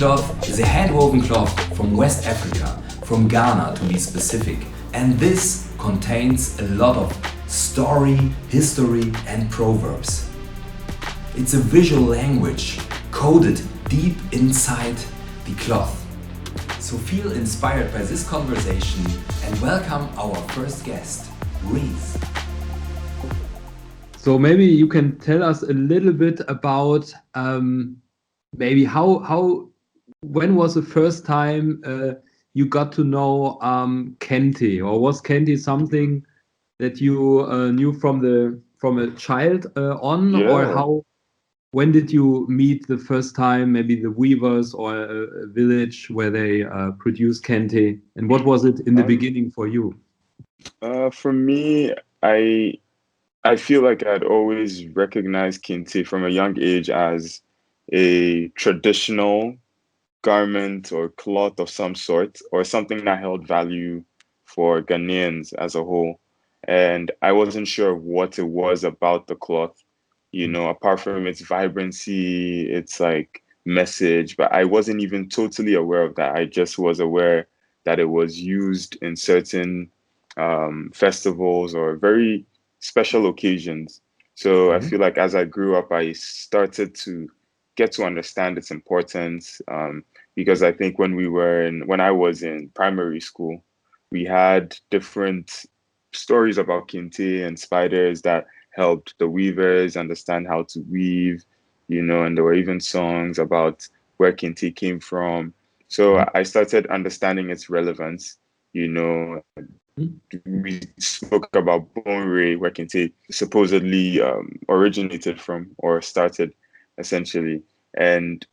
Kente-Cloth is a hand-woven cloth from West Africa, from Ghana to be specific. And this contains a lot of story, history and proverbs. It's a visual language coded deep inside the cloth. So feel inspired by this conversation and welcome our first guest, REEZ. So maybe you can tell us a little bit about maybe when was the first time you got to know Kente, or was Kente something that you knew from a child or when did you meet the first time maybe the weavers or a village where they produced Kente, and what was it in the beginning for you? For me, I feel like I'd always recognized Kente from a young age as a traditional garment or cloth of some sort, or something that held value for Ghanaians as a whole. And I wasn't sure what it was about the cloth, apart from its vibrancy, its like message, but I wasn't even totally aware of that. I just was aware that it was used in certain festivals or very special occasions. So I feel like as I grew up, I started to get to understand its importance, because I think when I was in primary school, we had different stories about kente and spiders that helped the weavers understand how to weave, and there were even songs about where kente came from. So I started understanding its relevance. We spoke about Bonre, where kente supposedly originated from or started, essentially. And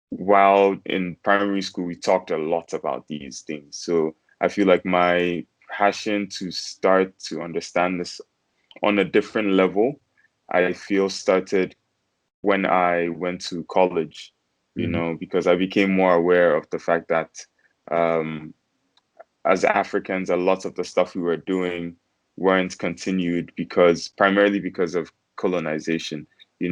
while in primary school, we talked a lot about these things. So I feel like my passion to start to understand this on a different level, I feel started when I went to college, because I became more aware of the fact that as Africans, a lot of the stuff we were doing weren't continued primarily because of colonization.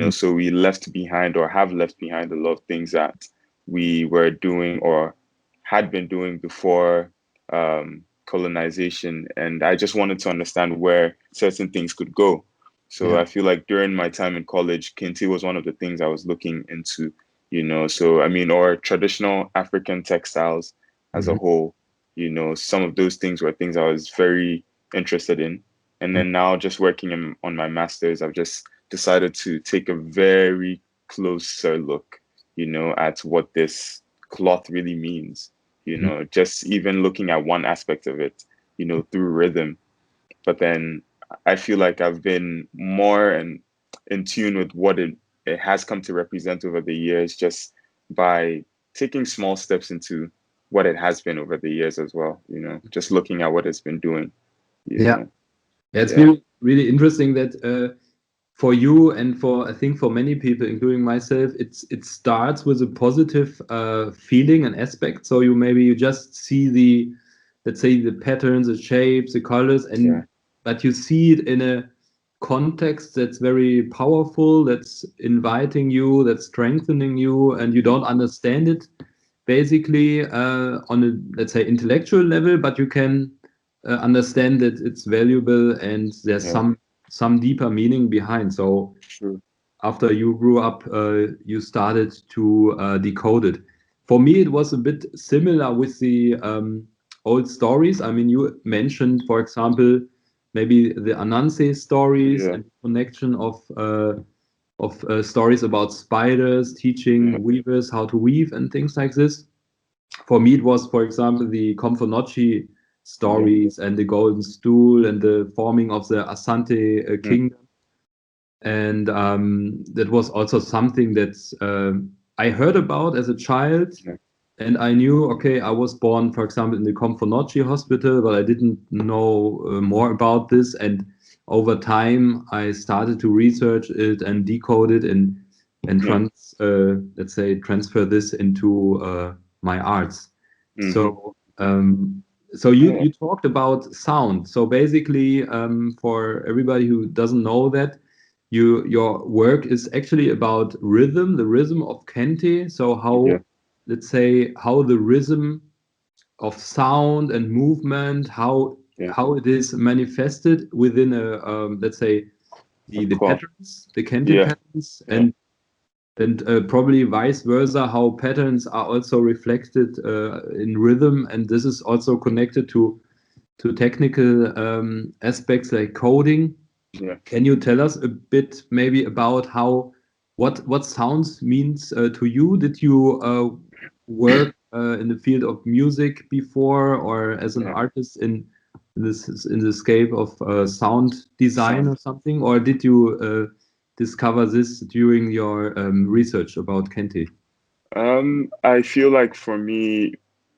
So we left behind or have left behind a lot of things that we were doing or had been doing before colonization. And I just wanted to understand where certain things could go. So I feel like during my time in college, Kente was one of the things I was looking into, or traditional African textiles as a whole. Some of those things were things I was very interested in. And then now just working on my master's, I've just decided to take a very closer look, at what this cloth really means, just even looking at one aspect of it, through rhythm. But then I feel like I've been more in tune with what it has come to represent over the years, just by taking small steps into what it has been over the years as well, just looking at what it's been doing. It's really, really interesting that for you and I think for many people, including myself, it starts with a positive feeling and aspect. So you just see let's say the patterns, the shapes, the colors, but you see it in a context that's very powerful, that's inviting you, that's strengthening you, and you don't understand it basically on a, let's say, intellectual level, but you can understand that it's valuable and there's some deeper meaning behind. So after you grew up, you started to decode it. For me, it was a bit similar with the old stories. I mean, you mentioned, for example, maybe the Anansi stories and connection of stories about spiders, teaching weavers how to weave and things like this. For me, it was, for example, the Komfonochi stories and the golden stool and the forming of the Asante kingdom. And that was also something that I heard about as a child. And I knew, okay, I was born, for example, in the Komfonochi hospital, but I didn't know more about this. And over time, I started to research it and decode it and let's say, transfer this into my arts. So you talked about sound. So basically, for everybody who doesn't know that, your work is actually about rhythm, the rhythm of Kente. So let's say, how the rhythm of sound and movement, how it is manifested within a let's say the cloth. patterns, the Kente Yeah, patterns, and probably vice versa, how patterns are also reflected in rhythm, and this is also connected to technical aspects like coding. yeah. Can you tell us a bit maybe about how what sounds means to you? Did you work in the field of music before, or as an Yeah. artist in the scape of sound design or Sound. something, or did you discover this during your research about Kente? I feel like for me,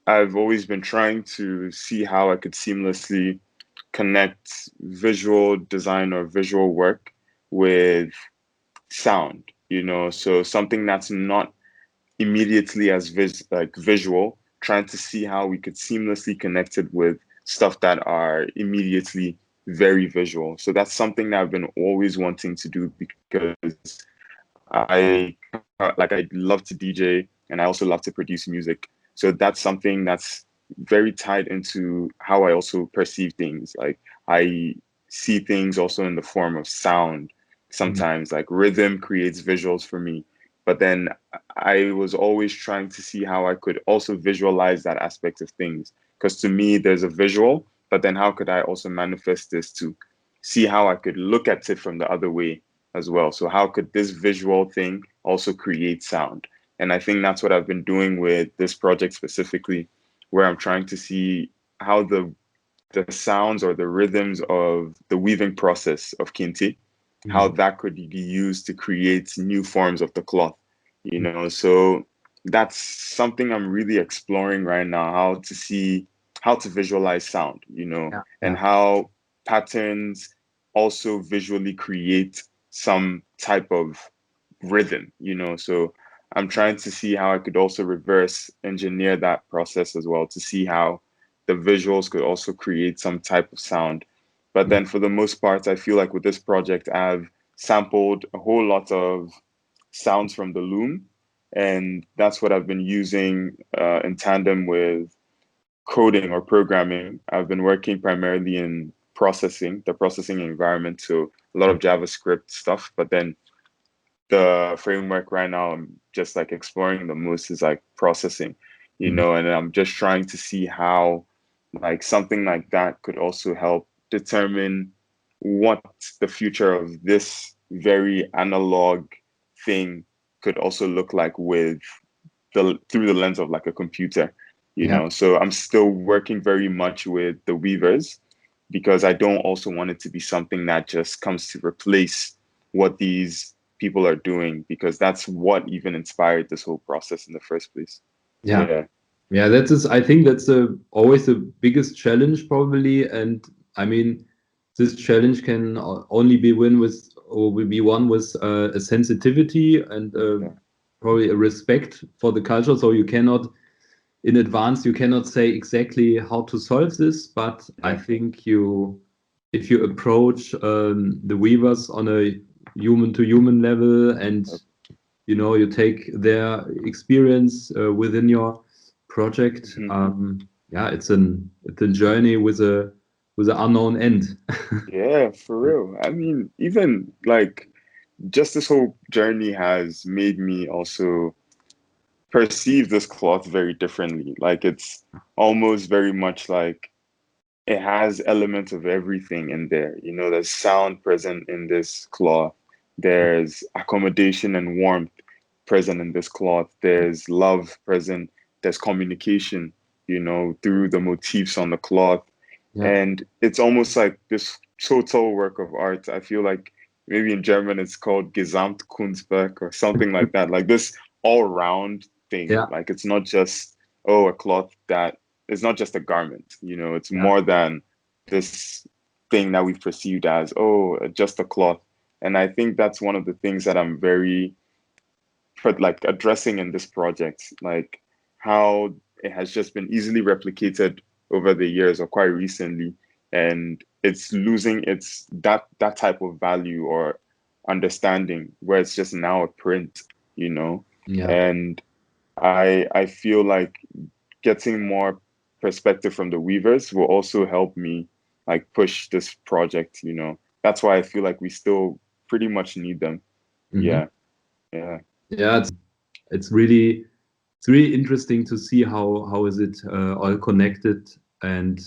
I've always been trying to see how I could seamlessly connect visual design or visual work with sound, so something that's not immediately as visual, trying to see how we could seamlessly connect it with stuff that are immediately very visual. So that's something that I've been always wanting to do because I I love to DJ and I also love to produce music. So that's something that's very tied into how I also perceive things. Like I see things also in the form of sound. Mm. Sometimes like rhythm creates visuals for me. But then I was always trying to see how I could also visualize that aspect of things. Because to me, there's a visual, but then how could I also manifest this to see how I could look at it from the other way as well. So how could this visual thing also create sound? And I think that's what I've been doing with this project specifically, where I'm trying to see how the sounds or the rhythms of the weaving process of kente, how Mm. that could be used to create new forms of the cloth. So that's something I'm really exploring right now, how to see how to visualize sound, Yeah, and yeah, how patterns also visually create some type of rhythm, so I'm trying to see how I could also reverse engineer that process as well to see how the visuals could also create some type of sound. But yeah, then for the most part, I feel like with this project, I've sampled a whole lot of sounds from the loom, and that's what I've been using in tandem with coding or programming. I've been working primarily in the processing environment, so a lot of JavaScript stuff. But then the framework right now I'm just like exploring the most is like processing, mm, and I'm just trying to see how like something like that could also help determine what the future of this very analog thing could also look like with the through the lens of like a computer, yeah, so I'm still working very much with the weavers because I don't also want it to be something that just comes to replace what these people are doing, because that's what even inspired this whole process in the first place. yeah. Yeah. Yeah, that is, I think that's always the biggest challenge probably. And I mean, this challenge can only be win with or will be won with a sensitivity and Yeah. probably a respect for the culture. So you cannot, in advance, you cannot say exactly how to solve this. But I Yeah. think if you approach the weavers on a human to human level, and you take their experience within your project. Mhm. Yeah, it's a journey with an unknown end. Yeah, for real. I mean, even like just this whole journey has made me also perceive this cloth very differently. Like it's almost very much like it has elements of everything in there. There's sound present in this cloth. There's accommodation and warmth present in this cloth. There's love present. There's communication, through the motifs on the cloth. Yeah, And it's almost like this total work of art. I feel like maybe in German it's called Gesamtkunstwerk or something like that. Like this all round thing. yeah, Like it's not just, oh, a cloth that it's not just a garment, it's yeah, more than this thing that we've perceived as, oh, just a cloth. And I think that's one of the things that I'm very like addressing in this project, like how it has just been easily replicated over the years or quite recently, and it's losing its that type of value or understanding where it's just now a print, you know. yeah, And I feel like getting more perspective from the weavers will also help me like push this project, you know. That's why I feel like we still pretty much need them. Mhm. Yeah. Yeah. Yeah, it's really interesting to see how is it all connected and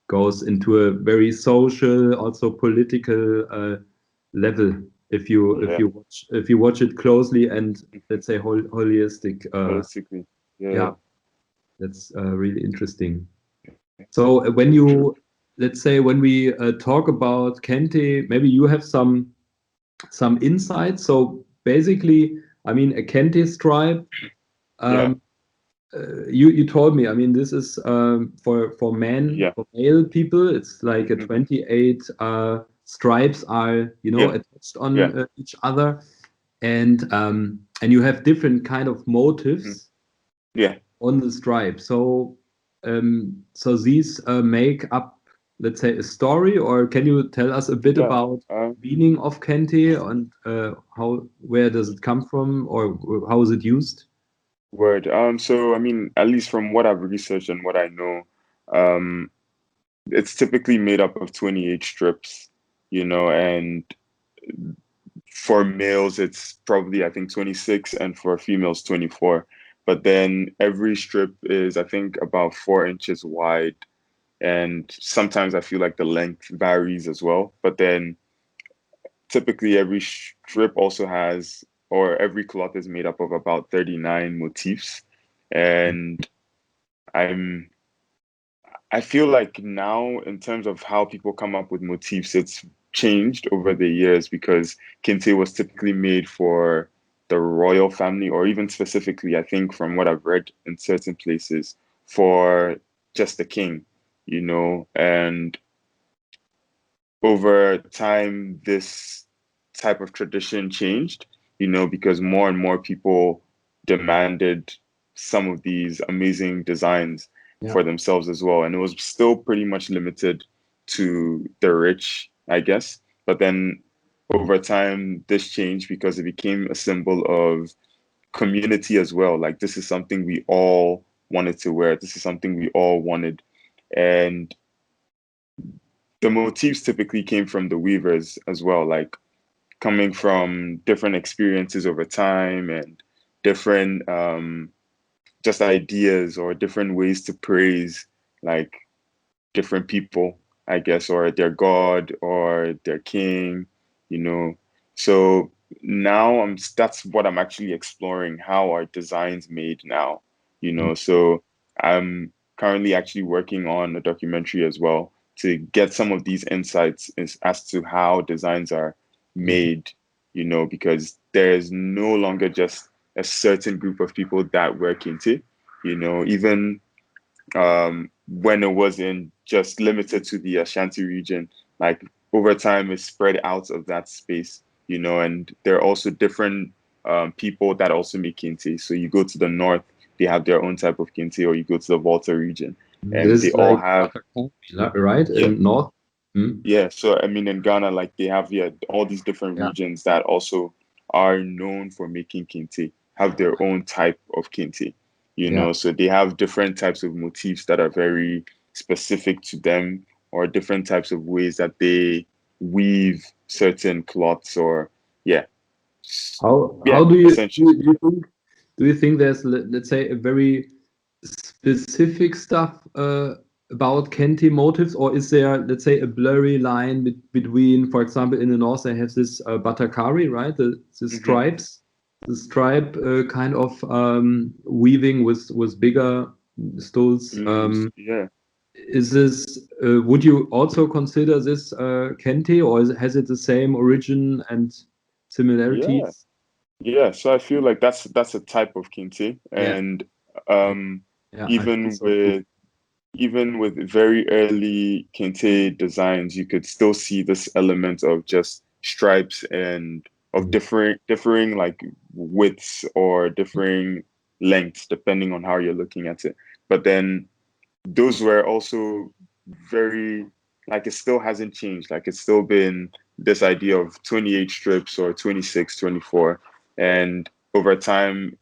goes into a very social, also political level. Yeah. If you watch it closely and let's say holistic, Holistically. Yeah. yeah, that's really interesting. So when you let's say when we talk about Kente, maybe you have some insights. So basically, I mean, a Kente stripe. Yeah. Um, you told me. I mean, this is for Yeah. male people. It's like a Hmm. 28 stripes are Yeah. attached on Yeah. each other, and you have different kind of Hmm. motives Yeah. on the stripe. So these make up, let's say, a story. Or can you tell us a bit Yeah. about meaning of Kente and how where does it come from or how is it used? Word. So I mean, at least from what I've researched and what I know, um, it's typically made up of 28 strips, you know, and for males it's probably I think 26 and for females 24. But then every strip is I think about 4 inches wide, and sometimes I feel like the length varies as well. But then typically every strip also has, or every cloth is made up of about 39 motifs. And I'm I feel like now, in terms of how people come up with motifs, it's changed over the years because kente was typically made for the royal family, or even specifically, I think, from what I've read in certain places, for just the king, you know. And over time, this type of tradition changed, you know, because more and more people demanded some of these amazing designs Yeah. for themselves as well. And it was still pretty much limited to the rich, I guess. But then over time, this changed because it became a symbol of community as well. Like, this is something we all wanted to wear, this is something we all wanted. And the motifs typically came from the weavers as well, like coming from different experiences over time and different just ideas or different ways to praise like different people, I guess, or their god or their king, you know. So now that's what I'm actually exploring, how are designs made now, you know. So I'm currently actually working on a documentary as well to get some of these insights as to how designs are Mhm. made, you know, because there's no longer just a certain group of people that work into, you know, even when it wasn't just limited to the Ashanti region. Like over time, it's spread out of that space, you know, and there are also different people that also make kente. So you go to the north, they have their own type of kente, or you go to the Volta region, and This they is all like have, right yeah, in North. Hmm? yeah. So I mean, in Ghana, like they have, yeah, all these different Yeah, regions that also are known for making kente, have their own type of kente, you yeah. know. So they have different types of motifs that are very specific to them, or different types of ways that they weave certain cloths, or yeah, How yeah, do you essentially. do you think there's let's say a very specific stuff about Kente motifs, or is there, let's say, a blurry line between, for example, in the north they have this batakari, right? The Hmm. stripes, the stripe kind of weaving with bigger stools. Yeah. Is this would you also consider this Kente, or has it the same origin and Yeah. similarities? Yeah, so I feel like that's a type of kente, Yeah, and um, yeah, I think even so too. with even with very early kente designs, you could still see this element of just stripes and of Mhm. differing like widths or differing lengths depending on how you're looking at it. But then those were also very, like, it still hasn't changed. Like it's still been this idea of 28 strips or 26, 24, and over time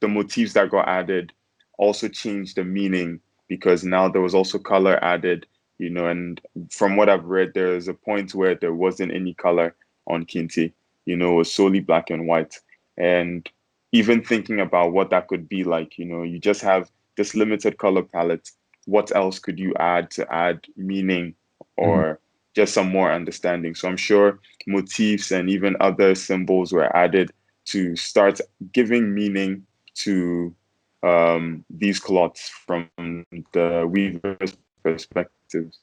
the motifs that got added also changed the meaning, because now there was also color added, and from what I've read, there's a point where there wasn't any color on Kente, it was solely black and white. And even thinking about what that could be like, you just have this limited color palette. What else could you add to add meaning or just some more understanding? So I'm sure motifs and even other symbols were added to start giving meaning to these cloths from the weaver's perspectives,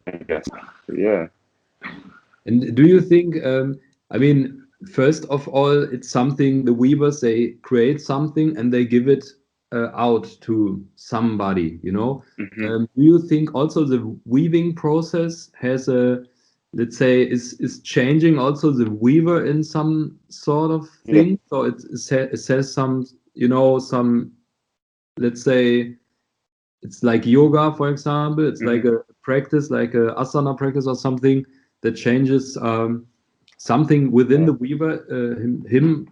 I guess. But yeah. And do you think, I mean, first of all, it's something the weavers, they create something and they give it out to somebody, Mm-hmm. Do you think also the weaving process has a, let's say, is changing also the weaver in some sort of Yeah. thing? So it says some, some, let's say, it's like yoga, for example. It's like Mm-hmm. a practice, like a asana practice or something that changes something within Yeah. the weaver,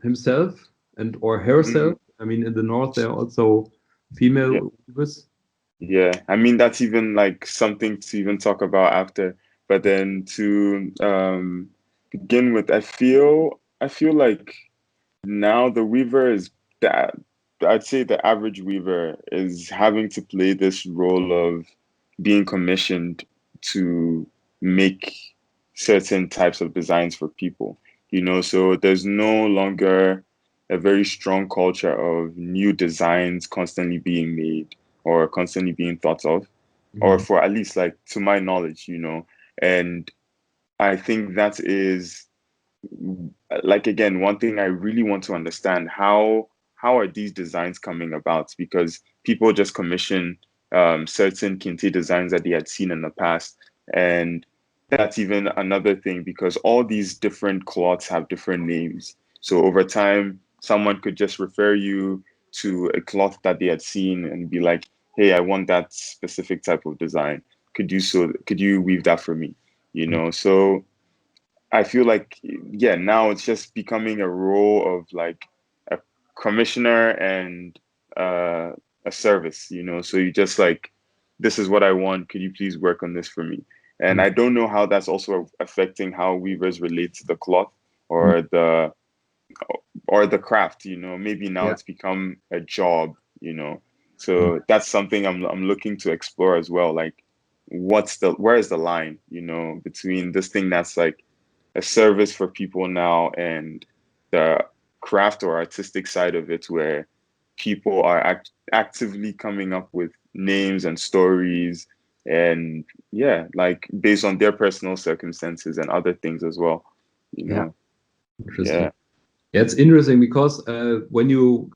himself and or Mm-hmm. herself. I mean, in the north there are also Yeah. female weavers. Yeah, I mean that's even like something to even talk about after. But then to begin with, I feel like now the weaver is that I'd say the average weaver is having to play this role of being commissioned to make certain types of designs for people. So there's no longer a very strong culture of new designs constantly being made or constantly being thought of, or Mhm. for at least like to my knowledge. And I think that is like, again, one thing I really want to understand, how are these designs coming about? Because people just commission certain kente designs that they had seen in the past, and that's even another thing, because all these different cloths have different names. So over time, someone could just refer you to a cloth that they had seen and be like, "Hey, I want that specific type of design. Could you weave that for me?" So I feel like, yeah, now it's just becoming a role of like a commissioner and uh, a service, So you just like, this is what I want. Could you please work on this for me? And I don't know how that's also affecting how weavers relate to the cloth Mhm. or the craft. Maybe now Yeah. it's become a job. So that's something I'm looking to explore as well. Like, where is the line, between this thing that's like a service for people now and the craft or artistic side of it, where people are actively coming up with names and stories, and yeah, like based on their personal circumstances and other things as well, you Yeah. know Interesting. yeah. Yeah, it's interesting because when you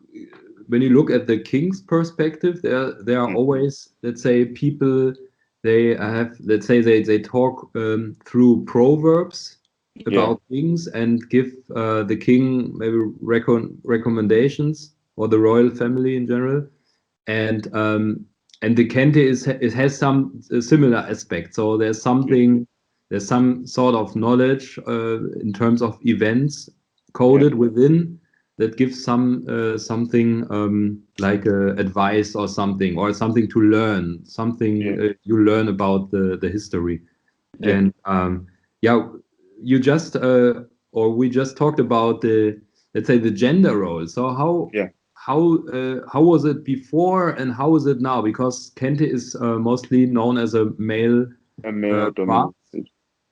look at the king's perspective, there are Mm, always, let's say, people, they have, let's say, they talk through proverbs yeah. about things and give the king maybe recommendations, or the royal family in general. And the Kente it has some similar aspects. So Yeah. there's some sort of knowledge in terms of events Yeah. coded within, that gives something like advice or something to learn, something Yeah. you learn about the history. Yeah. And yeah, you just or we just talked about the, let's say, the gender role. So Yeah. how was it before and how is it now? Because Kente is mostly known as a male A male craft, dominated.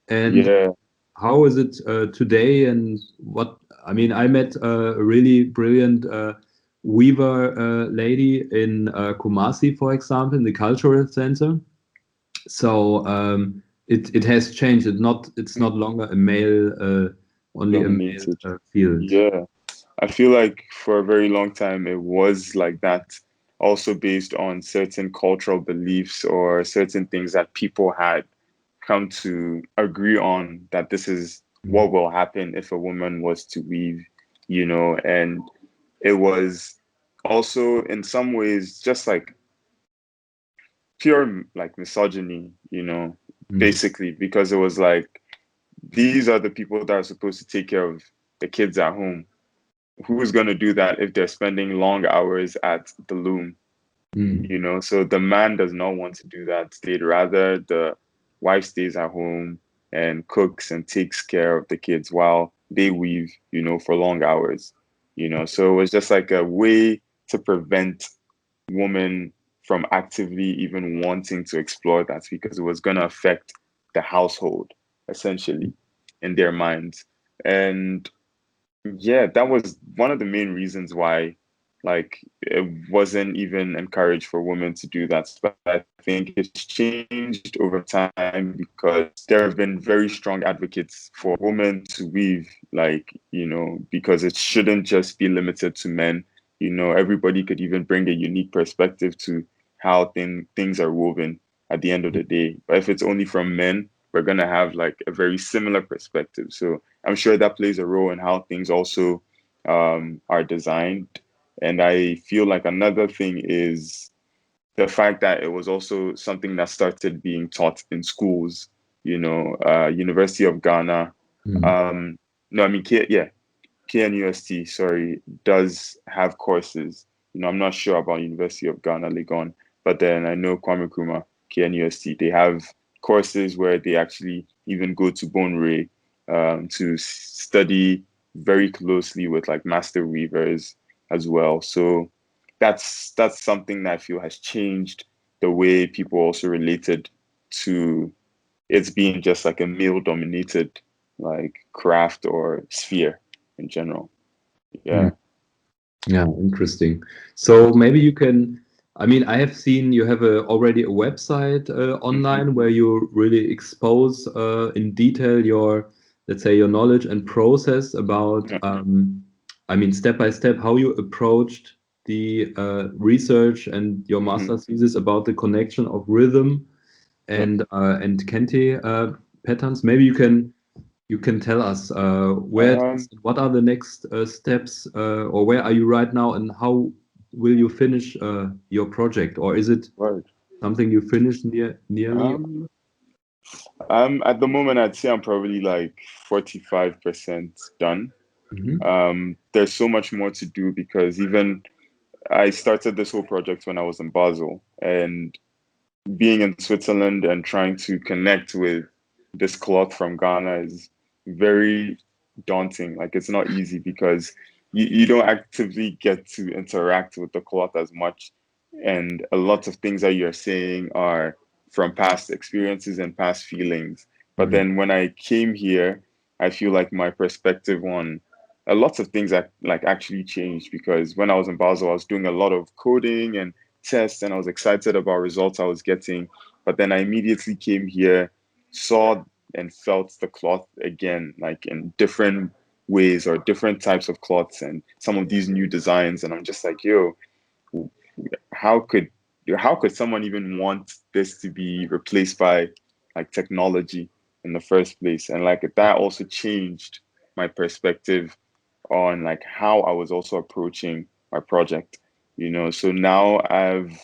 and Yeah. how is it today? And what, I mean, I met a really brilliant weaver lady in Kumasi, for example, in the cultural center. So it has changed. It's Mm, not longer a male only a male dominated. field. Yeah. I feel like for a very long time it was like that, also based on certain cultural beliefs or certain things that people had come to agree on, that this is Mm. what will happen if a woman was to weave. And it was also in some ways just like pure like misogyny, Mm. basically, because it was like, these are the people that are supposed to take care of the kids at home. who's going to do that if they're spending long hours at the loom? You know, so the man does not want to do that. They'd rather the wife stays at home and cooks and takes care of the kids while they weave, you know, for long hours. You know, so it was just like a way to prevent women from actively even wanting to explore that, because it was going to affect the household essentially in their minds. And yeah, that was one of the main reasons why, like, it wasn't even encouraged for women to do that. But I think it's changed over time because there have been very strong advocates for women to weave, like, you know, because it shouldn't just be limited to men. You know, everybody could even bring a unique perspective to how things are woven at the end of the day. But if it's only from men, we're gonna have like a very similar perspective. So I'm sure that plays a role in how things also are designed. And I feel like another thing is the fact that it was also something that started being taught in schools. You know, University of Ghana. No, I mean, KNUST, sorry, does have courses. You know, I'm not sure about University of Ghana, Legon, but then I know Kwame Nkrumah, KNUST, they have courses where they actually even go to Bone Ray to study very closely with like master weavers as well. So that's something that I feel has changed the way people also related to it's being just like a male dominated like craft or sphere in general. Yeah. Yeah, interesting. So maybe you can, I mean, I have seen you have already a website online where you really expose in detail your, let's say, your knowledge and process about, I mean, step by step, how you approached the research and your master's thesis about the connection of rhythm and Kente patterns. Maybe you can tell us what are the next steps, or where are you right now, and how will you finish your project, or is it Right. something you finished nearly? At the moment, I'd say I'm probably like 45% done. There's so much more to do because even I started this whole project when I was in Basel, and being in Switzerland and trying to connect with this cloth from Ghana is very daunting. Like, it's not easy because you don't actively get to interact with the cloth as much. And a lot of things that you're saying are from past experiences and past feelings. But then when I came here, I feel like my perspective on a lot of things like actually changed, because when I was in Basel, I was doing a lot of coding and tests and I was excited about results I was getting. But then I immediately came here, saw and felt the cloth again, like in different ways or different types of cloths and some of these new designs. And I'm just like, yo, how could how could someone even want this to be replaced by like technology in the first place? And like that also changed my perspective on like how I was also approaching my project, you know. So now I've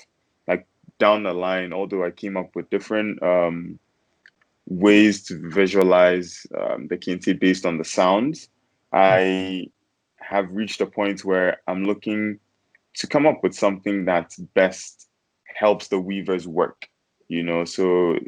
like down the line, although I came up with different ways to visualize the kente based on the sounds, I have reached a point where I'm looking to come up with something that best helps the weaver's work, you know. So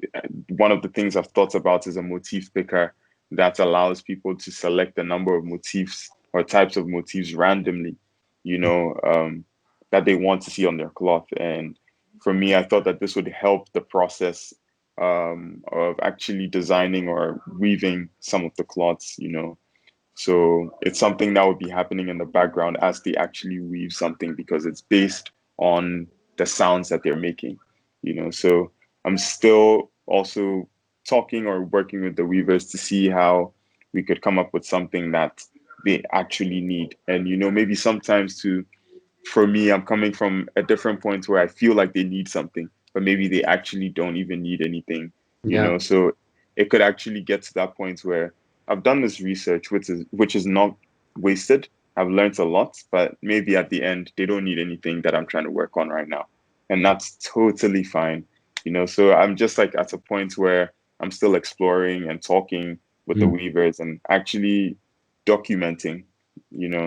one of the things I've thought about is a motif picker that allows people to select a number of motifs or types of motifs randomly, you know, that they want to see on their cloth. And for me, I thought that this would help the process of actually designing or weaving some of the cloths, you know. So it's something that would be happening in the background as they actually weave something, because it's based on the sounds that they're making, you know. So I'm still also talking or working with the weavers to see how we could come up with something that they actually need. And, you know, maybe sometimes to, for me, I'm coming from a different point where I feel like they need something, but maybe they actually don't even need anything, you Yeah. know. So it could actually get to that point where I've done this research, which is not wasted. I've learned a lot, but maybe at the end they don't need anything that I'm trying to work on right now, and that's totally fine, you know. So I'm just like at a point where I'm still exploring and talking with the weavers and actually documenting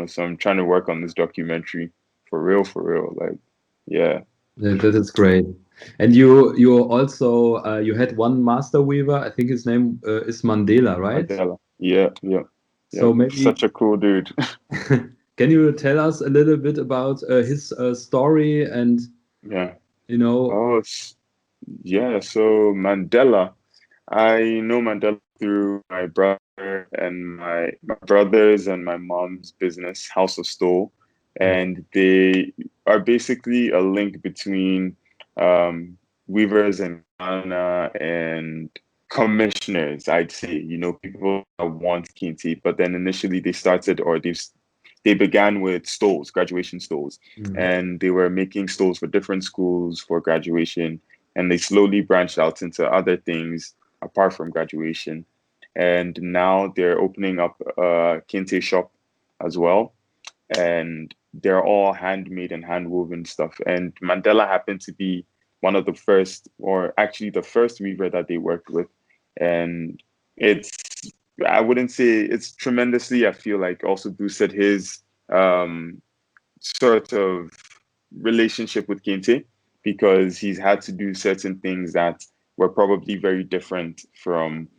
So I'm trying to work on this documentary for real, like, yeah. That is great. And you also you had one master weaver. I think his name is Mandela, right? Mandela. Yeah, So maybe such a cool dude. can you tell us a little bit about his story and Yeah. you know? Oh, yeah. So Mandela, I know Mandela through my brother and my brothers and my mom's business, House of Stole, and they are basically a link between weavers in Ghana and commissioners, I'd say. People that want Kente, but then initially they started, or they began with stoles, graduation stoles, Mm. and they were making stoles for different schools for graduation, and they slowly branched out into other things apart from graduation. And now they're opening up a Kente shop as well. And they're all handmade and handwoven stuff. And Mandela happened to be one of the first, or actually the first weaver that they worked with. And it's, I wouldn't say it's tremendously, I feel like also boosted his sort of relationship with Kente, because he's had to do certain things that were probably very different from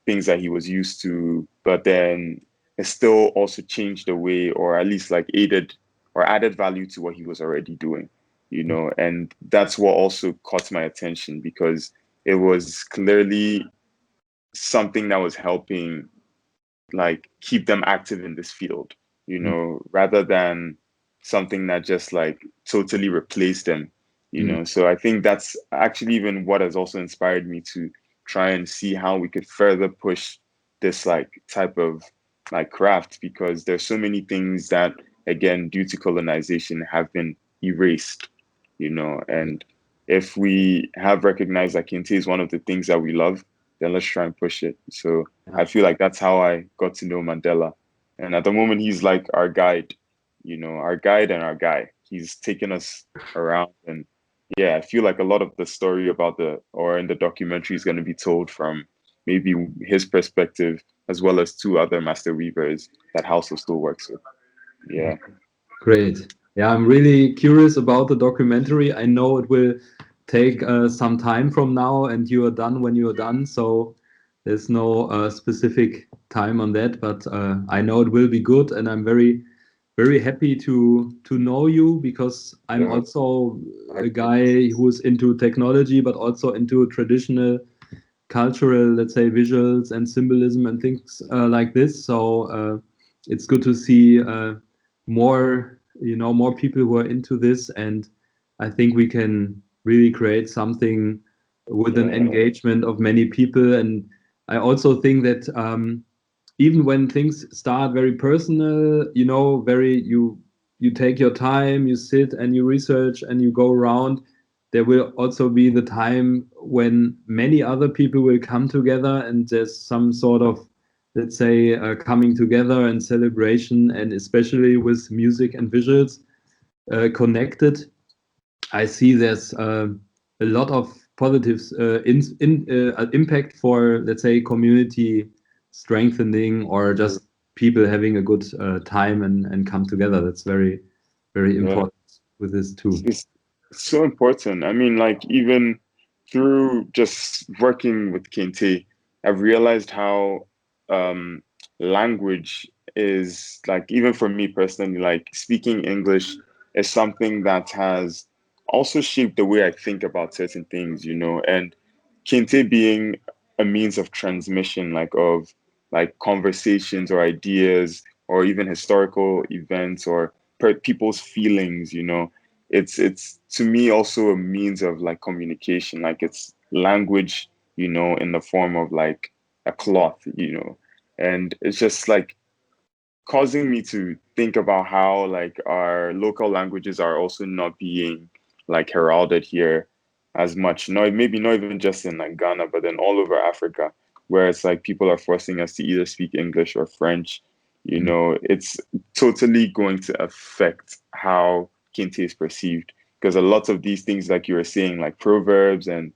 things that he was used to, but then it still also changed the way, or at least like aided or added value to what he was already doing. And that's what also caught my attention, because it was clearly something that was helping like keep them active in this field, rather than something that just like totally replaced them, Mm. So I think that's actually even what has also inspired me to try and see how we could further push this like type of like craft, because there's so many things that, again, due to colonization, have been erased. And if we have recognized that Kente is one of the things that we love, then let's try and push it. So I feel like that's how I got to know Mandela. And at the moment, he's like our guide, our guide and our guy. He's taken us around. And yeah, I feel like a lot of the story or in the documentary is going to be told from maybe his perspective, as well as two other master weavers that House of Steel works with. Yeah. Great. Yeah, I'm really curious about the documentary. I know it will take some time from now, and you are done when you are done. So there's no specific time on that, but I know it will be good, and I'm very, very happy to know you, because I'm Yeah. also a guy who's into technology, but also into traditional cultural, let's say, visuals and symbolism and things like this. So it's good to see more, more people who are into this, and I think we can really create something with an Yeah. engagement of many people. And I also think that even when things start very personal, very you take your time, you sit and you research and you go around, there will also be the time when many other people will come together, and there's some sort of, let's say, coming together and celebration, and especially with music and visuals connected. I see there's a lot of positives impact for, let's say, community strengthening, or just people having a good time and come together. That's very, very Yeah. important with this too. It's so important. I mean, like, even through just working with Kente, I've realized how um, language is, like, even for me personally, like speaking English is something that has also shaped the way I think about certain things. And Kente being a means of transmission, like of like conversations or ideas or even historical events or people's feelings. It's to me also a means of like communication, like it's language, in the form of like a cloth. And it's just like causing me to think about how like our local languages are also not being like heralded here as much. No, maybe not even just in like Ghana, but then all over Africa, where it's like people are forcing us to either speak English or French. It's totally going to affect how Kente is perceived, because a lot of these things, like you were saying, like proverbs and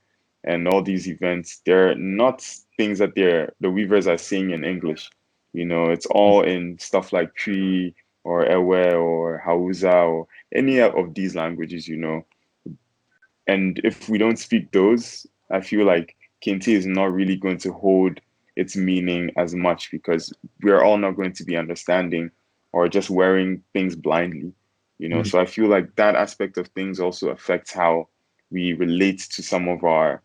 all these events, they're not things that the weavers are saying in English. It's all in stuff like tree or Ewe or Hausa or any of these languages, you know. And if we don't speak those, I feel like Kente is not really going to hold its meaning as much because we're all not going to be understanding or just wearing things blindly, you know. Mm. So I feel like that aspect of things also affects how we relate to some of our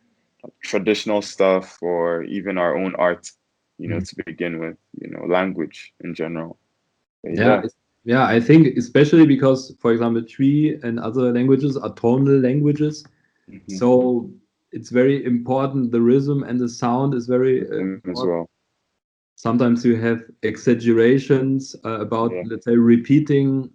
traditional stuff or even our own art, you know, Mm. to begin with, you know, language in general. But Yeah, yeah, I think especially because, for example, Tree and other languages are tonal languages, mhm, so it's very important. The rhythm and the sound is very as important. well. Sometimes you have exaggerations about, Yeah. let's say, repeating,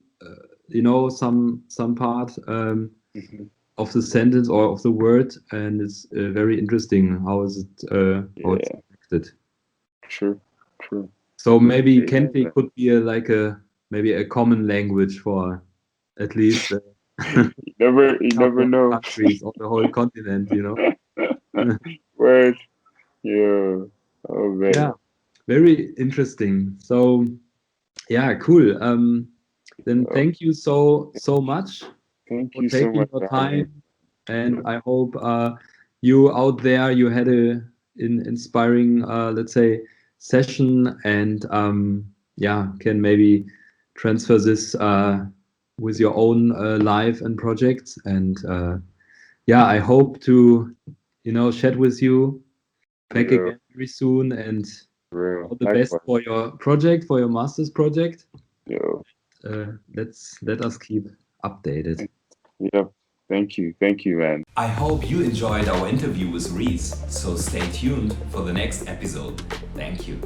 some part Mhm. of the sentence or of the word, and it's very interesting how it's Yeah. connected. True. True. So maybe Yeah, Kente man. could be maybe a common language for at least You never couple of know. countries or the whole continent, you know. Word. Yeah. Oh Yeah, man. very interesting. So yeah, cool. Then Uh, thank you so much thank for you so taking much your for having me. time, and I hope you out there you had an inspiring let's say session, and yeah, can maybe transfer this with your own life and projects, and yeah, I hope to chat with you back Yeah. again very soon, and Real. all the best Likewise. for your project, for your master's project. Yo. Let us keep updated. Yep. Thank you. Thank you, man. I hope you enjoyed our interview with REEZ, so stay tuned for the next episode. Thank you.